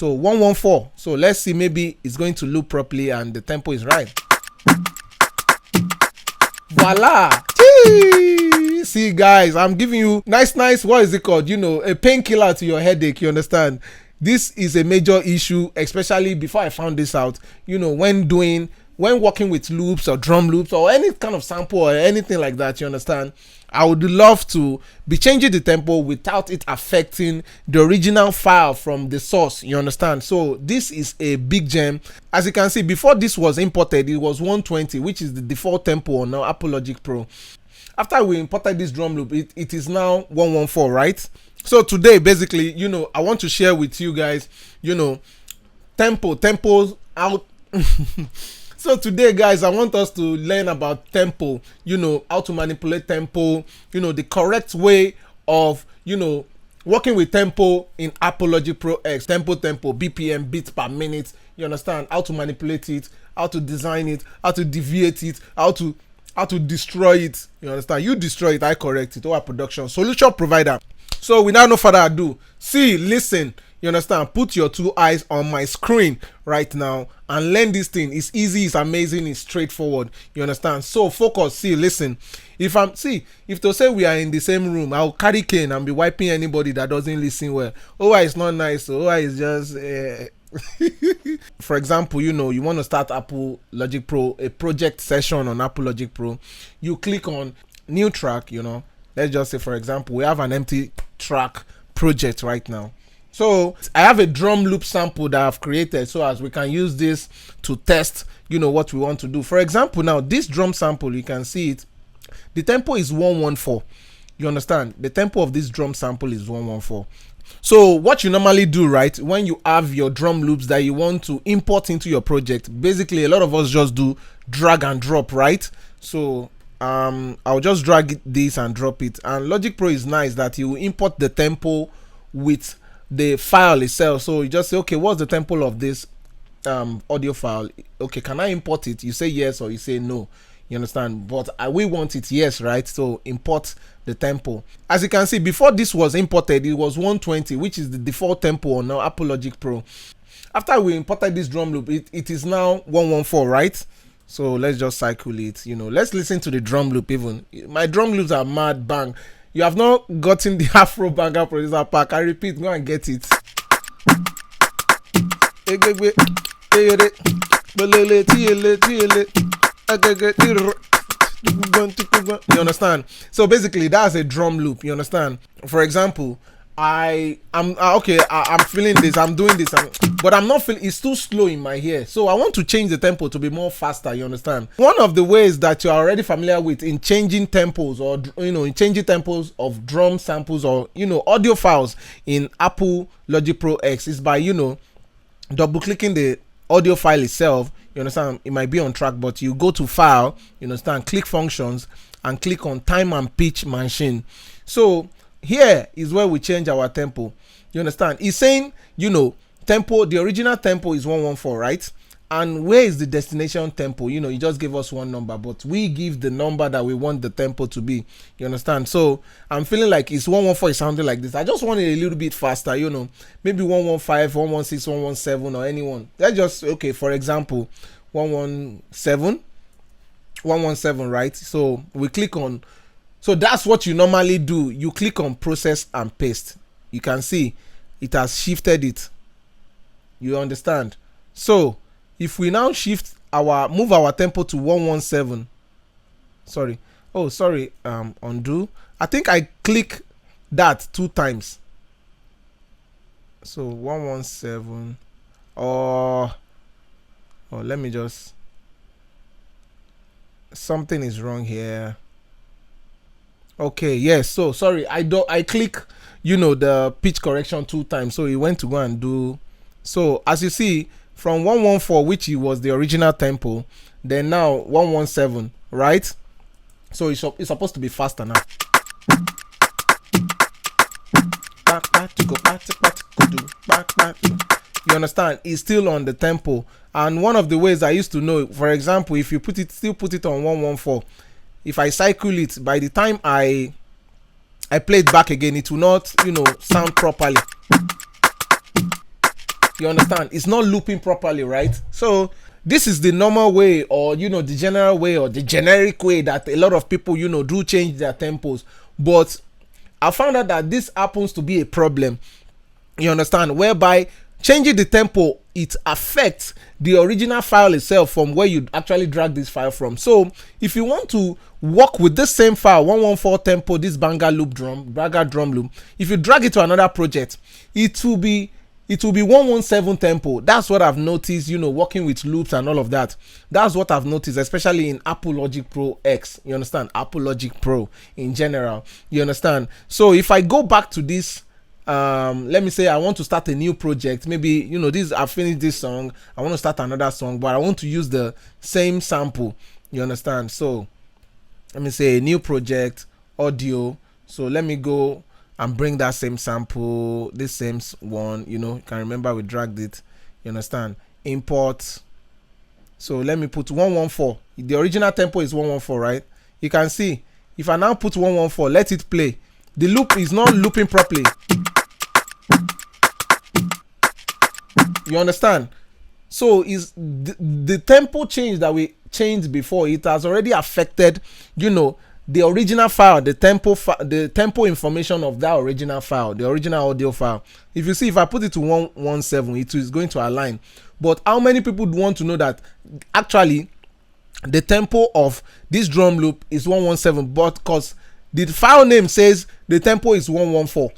So 114. So let's see, maybe it's going to loop properly and the tempo is right. Voila. Gee! See guys, I'm giving you nice, what is it called? You know, a painkiller to your headache, you understand? This is a major issue, especially before I found this out, you know, when working with loops or drum loops or any kind of sample or anything like that, you understand? I would love to be changing the tempo without it affecting the original file from the source, you understand? So this is a big gem. As you can see, before this was imported, it was 120, which is the default tempo on now Apple Logic Pro. After we imported this drum loop, it is now 114, right? So today, basically, you know, I want to share with you guys, you know, tempos out. So today, guys, I want us to learn about tempo, you know, how to manipulate tempo, you know, the correct way of, you know, working with tempo in Apple Logic Pro X. Tempo, BPM, beats per minute, you understand? How to manipulate it, how to design it, how to deviate it, how to destroy it, you understand? You destroy it, I correct it. Our production solution provider. So without no further ado, see, listen, you understand? Put your two eyes on my screen right now and learn this thing. It's easy, it's amazing, it's straightforward. You understand? So focus, see, listen. If to say we are in the same room, I'll carry cane and be wiping anybody that doesn't listen well. Oh, it's not nice. Oh, it's just for example, you know, you want to start Apple Logic Pro, a project session on Apple Logic Pro. You click on new track, you know. Let's just say, for example, we have an empty track project right now. So I have a drum loop sample that I've created so as we can use this to test, you know, what we want to do. For example, now this drum sample, you can see it. The tempo is 114. You understand? The tempo of this drum sample is 114. So what you normally do, right, when you have your drum loops that you want to import into your project, basically a lot of us just do drag and drop, right? So I'll just drag this and drop it. And Logic Pro is nice that you import the tempo with the file itself. So you just say, okay, what's the tempo of this audio file? Okay, can I import it? You say yes or you say no. You understand? But we want it yes, right? So import the tempo. As you can see, before this was imported, it was 120, which is the default tempo on now Apple Logic Pro. After we imported this drum loop, it is now 114, right? So let's just cycle it. You know, let's listen to the drum loop. Even my drum loops are mad bang. You have not gotten the Afro Banger Producer Pack. I repeat, go and get it. You understand? So basically, that's a drum loop. You understand? For example, I'm feeling this, I'm doing this, but I'm not feeling, it's too slow in my ear. So I want to change the tempo to be more faster, you understand? One of the ways that you're already familiar with in changing tempos, or you know, in changing tempos of drum samples or, you know, audio files in Apple Logic Pro X is by, you know, double clicking the audio file itself. You understand? It might be on track, but you go to file, you understand, click functions and click on time and pitch machine. So here is where we change our tempo. You understand? It's saying, you know, tempo, the original tempo is 114, right? And where is the destination tempo? You know, you just give us one number, but we give the number that we want the tempo to be. You understand? So I'm feeling like it's 114 is sounding like this. I just want it a little bit faster, you know, maybe 115, 116, 117 or anyone. That's just, okay, for example, 117, right? So we click on, so that's what you normally do. You click on process and paste. You can see it has shifted it. You understand? So if we now move our tempo to 117, undo. I think I click that 2 times. So 117, or let me just, something is wrong here. Okay, yes. So sorry, I click, you know, the pitch correction 2 times. So it went to go and do. So as you see, from 114, which was the original tempo, then now 117, right? So it's supposed to be faster now. You understand? It's still on the tempo. And one of the ways I used to know, for example, if you still put it on 114, if I cycle it, by the time I play it back again, it will not, you know, sound properly. You understand? It's not looping properly, right? So this is the normal way, or the general way, or the generic way that a lot of people do change their tempos. But I found out that this happens to be a problem, you understand, whereby changing the tempo, it affects the original file itself from where you actually drag this file from. So if you want to work with this same file, 114 tempo, this banger drum loop, if you drag it to another project, it will be 117 tempo. That's what I've noticed, working with loops and all of that. That's what I've noticed, especially in Apple Logic Pro X. You understand? Apple Logic Pro in general. You understand? So if I go back to this, let me say I want to start a new project. Maybe I finished this song, I want to start another song, but I want to use the same sample. You understand? So let me say a new project, audio. So let me go and bring that same sample, this same one, you can remember we dragged it. You understand? Import. So let me put 114. The original tempo is 114, right? You can see if I now put 114, let it play, the loop is not looping properly. You understand? So is the tempo change that we changed before, it has already affected the original file, the tempo information of that original file, the original audio file. If you see, if I put it to 117, it is going to align. But how many people want to know that actually the tempo of this drum loop is 117, but because the file name says the tempo is 114?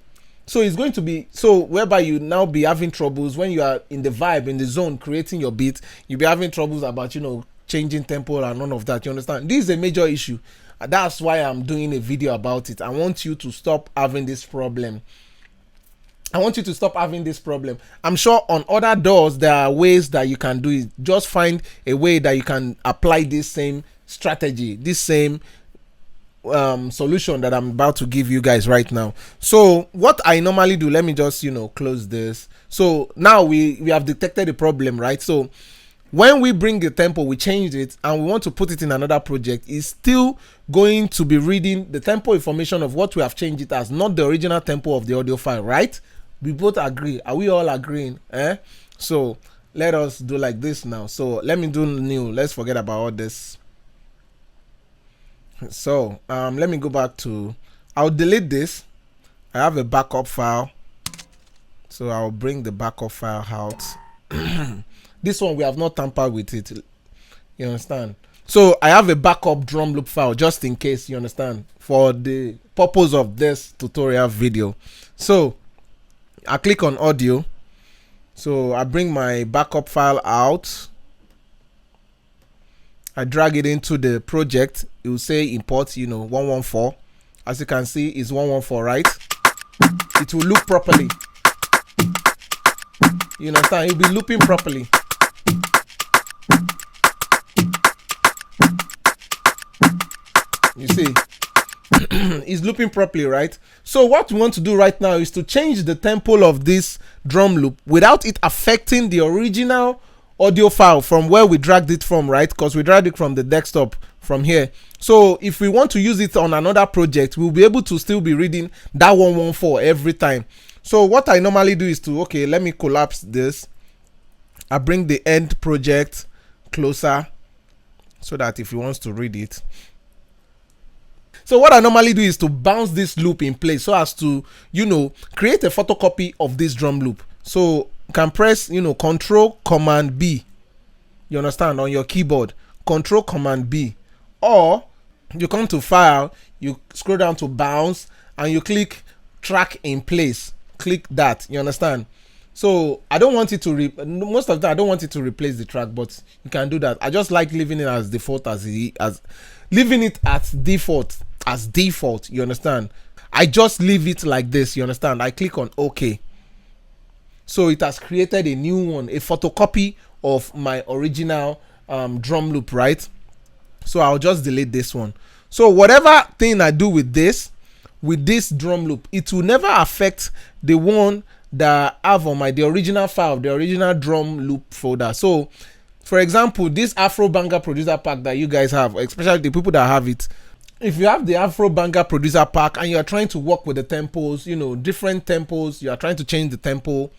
So it's going to be, so whereby you now be having troubles when you are in the vibe, in the zone, creating your beat, you'll be having troubles about changing tempo and none of that. You understand? This is a major issue. That's why I'm doing a video about it. I want you to stop having this problem. I'm sure on other doors there are ways that you can do it. Just find a way that you can apply this same strategy, this same solution that I'm about to give you guys right now. So what I normally do, let me just close this. So now we have detected the problem, right? So when we bring the tempo, we changed it and we want to put it in another project, it's still going to be reading the tempo information of what we have changed it as, not the original tempo of the audio file, right? We both agree. Are we all agreeing? So let us do like this now. So let me do new. Let's forget about all this. So let me go back to, I'll delete this. I have a backup file, so I'll bring the backup file out. This one, we have not tampered with it. You understand? So I have a backup drum loop file just in case, you understand, for the purpose of this tutorial video. So I click on audio. So I bring my backup file out. I drag it into the project. It will say import, 114. As you can see, it's 114, right? It will loop properly. You understand? It will be looping properly. You see, it's looping properly, right? So what we want to do right now is to change the tempo of this drum loop without it affecting the original audio file from where we dragged it from, right? Because we dragged it from the desktop from here. So if we want to use it on another project, we'll be able to still be reading that 114 every time. So what I normally do is to, okay, let me collapse this. I bring the end project closer so that if he wants to read it. So what I normally do is to bounce this loop in place so as to, create a photocopy of this drum loop. So you can press, Control Command B. You understand? On your keyboard, Control Command B. Or you come to File, you scroll down to Bounce, and you click Track in Place. Click that. You understand? So I don't want it to most of the time I don't want it to replace the track, but you can do that. I just like leaving it as default, leaving it as default. You understand? I just leave it like this. You understand? I click on OK. So it has created a new one, a photocopy of my original drum loop, right? So I'll just delete this one. So whatever thing I do with this drum loop, it will never affect the one that I have on the original file, the original drum loop folder. So for example, this Afro Banger Producer Pack that you guys have, especially the people that have it, if you have the Afro Banger Producer Pack and you are trying to work with the tempos, different tempos, you are trying to change the tempo,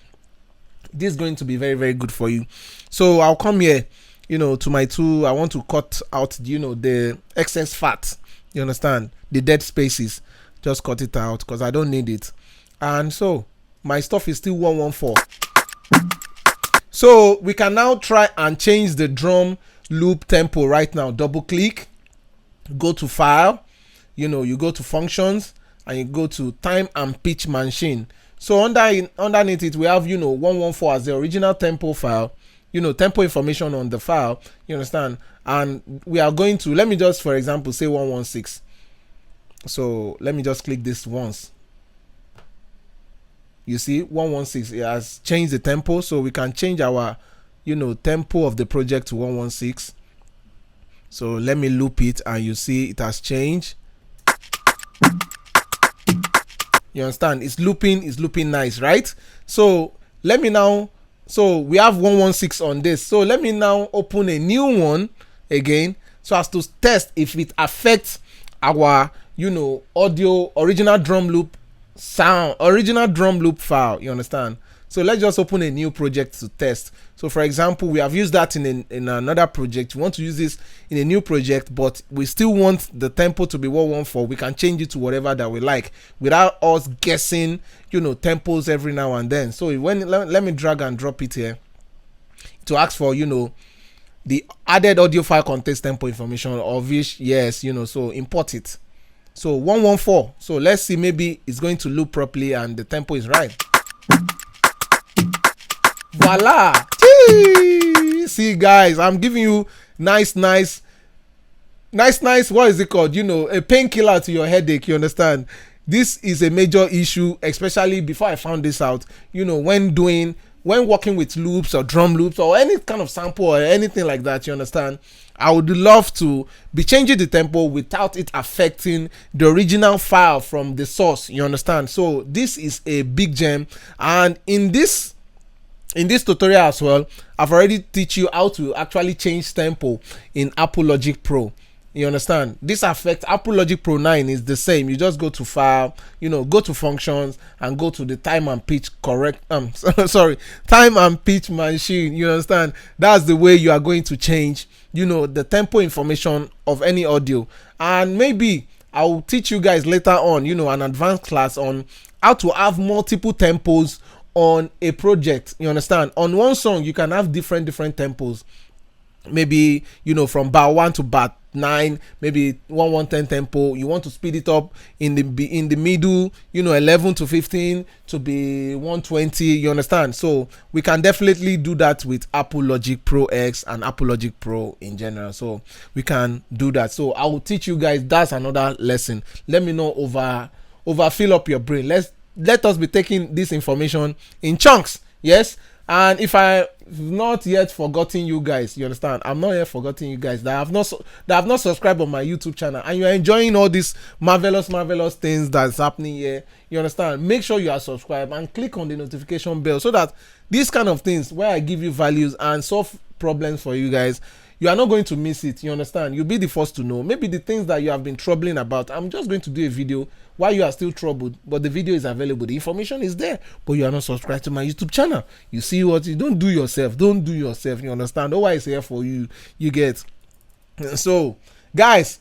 This is going to be very, very good for you. So I'll come here, to my tool. I want to cut out, the excess fat. You understand? The dead spaces. Just cut it out because I don't need it. And so my stuff is still 114. So we can now try and change the drum loop tempo right now. Double click, go to file, you go to functions, and you go to time and pitch machine. So underneath it, we have 114 as the original tempo file, tempo information on the file. You understand? And we are going to, let me just, for example, say 116. So let me just click this once. You see 116, it has changed the tempo, so we can change our tempo of the project to 116. So let me loop it, and you see it has changed. You understand? It's looping nice, right? So let me now, so we have 116 on this. So let me now open a new one again, so as to test if it affects our audio original drum loop sound, original drum loop file. You understand? So let's just open a new project to test. So for example, we have used that in another project. We want to use this in a new project, but we still want the tempo to be 114. We can change it to whatever that we like without us guessing tempos every now and then. So when let me drag and drop it here to ask for the added audio file contains tempo information, of which yes, so import it. So 114. So let's see, maybe it's going to loop properly and the tempo is right. Voila. See guys, I'm giving you nice, what is it called, a painkiller to your headache. You understand? This is a major issue, especially before I found this out, when working with loops or drum loops or any kind of sample or anything like that. You understand? I would love to be changing the tempo without it affecting the original file from the source. You understand? So this is a big gem, and in this tutorial as well, I've already teach you how to actually change tempo in Apple Logic Pro. You understand? This affects Apple Logic Pro 9 is the same. You just go to file, go to functions and go to the time and pitch time and pitch machine. You understand? That's the way you are going to change, the tempo information of any audio. And maybe I'll teach you guys later on, an advanced class on how to have multiple tempos on a project. You understand? On one song you can have different tempos, maybe from bar 1 to bar 9, maybe 110 tempo. You want to speed it up in the middle, 11 to 15 to be 120. You understand? So we can definitely do that with Apple Logic Pro X and Apple Logic Pro in general. So we can do that. So I will teach you guys. That's another lesson. Let me not fill up your brain. Let us be taking this information in chunks. Yes. And if I've not yet forgotten you guys, you understand, I'm not yet forgotten you guys that have not subscribed on my YouTube channel, and you are enjoying all these marvelous things that's happening here. You understand? Make sure you are subscribed and click on the notification bell, so that these kind of things where I give you values and solve problems for you guys, you are not going to miss it. You understand? You'll be the first to know. Maybe the things that you have been troubling about, I'm just going to do a video while you are still troubled, but the video is available, the information is there, but you are not subscribed to my YouTube channel. You see what you don't do yourself. You understand? Always here for you. You get? So guys,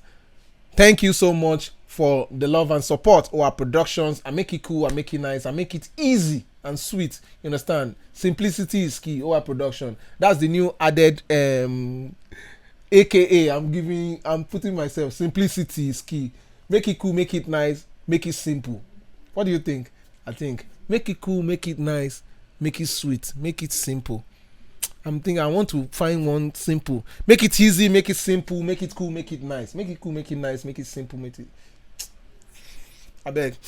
thank you so much for the love and support of our productions. I make it cool, I make it nice, I make it easy and sweet. You understand? Simplicity is key. Our production, that's the new added aka I'm putting myself. Simplicity is key. Make it cool, make it nice, make it simple. What do you think? I think make it cool, make it nice, make it sweet, make it simple. I'm thinking I want to find one simple. Make it easy, make it simple, make it cool, make it nice. Make it cool, make it nice, make it simple, make it. I beg.